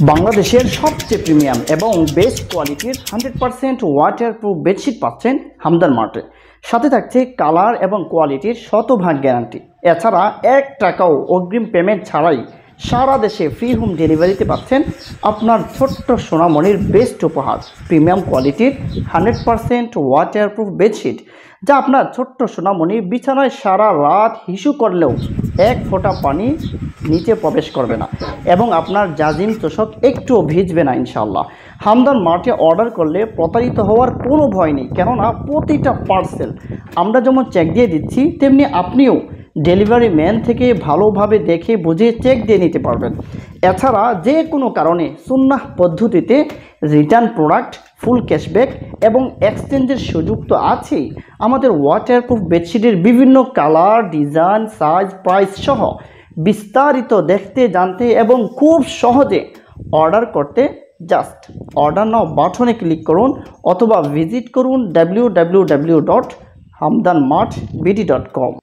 বাংলাদেশের সবচেয়ে প্রিমিয়াম এবং বেস্ট কোয়ালিটির 100% ওয়াটারপ্রুফ বেডশিট পাচ্ছেন হামদান মার্টে। সাথে থাকছে কালার এবং কোয়ালিটির শতভাগ গ্যারান্টি। এছাড়া 1 টাকাও অগ্রিম পেমেন্ট ছাড়াই সারা দেশে ফ্রি হোম ডেলিভারিতে পাচ্ছেন আপনার ছোট্ট সোনামণির বেস্ট উপহার, প্রিমিয়াম কোয়ালিটির 100% ওয়াটারপ্রুফ বেডশিট, যা আপনার ছোট্ট সোনামণি বিছানায় সারা রাত হিসু করলেও 1 ফোঁটা পানি নিচে প্রবেশ করবে না এবং আপনার জাজিম তোষক একটুও ভিজবে না ইনশাআল্লাহ। হামদান মার্টে অর্ডার করলে প্রতারিত হওয়ার কোনো ভয় নেই, কেননা প্রতিটা পার্সেল আমরা যেমন চেক দিয়ে দিচ্ছি, তেমনি আপনিও ডেলিভারি ম্যান থেকে ভালোভাবে দেখে বুঝে চেক দিয়ে নিতে পারবেন। এছাড়া যে কোনো কারণে সুন্নাহ পদ্ধতিতে রিটার্ন প্রোডাক্ট, ফুল ক্যাশব্যাক এবং এক্সচেঞ্জের সুযোগ তো আছেই। আমাদের ওয়াটারপ্রুফ বেডশিটের বিভিন্ন কালার, ডিজাইন, সাইজ, প্রাইস সহ বিস্তারিত দেখতে, জানতে এবং খুব সহজে অর্ডার করতে জাস্ট অর্ডার নাও বাটনে ক্লিক করুন অথবা ভিজিট করুন www.hamdanmartbd.com।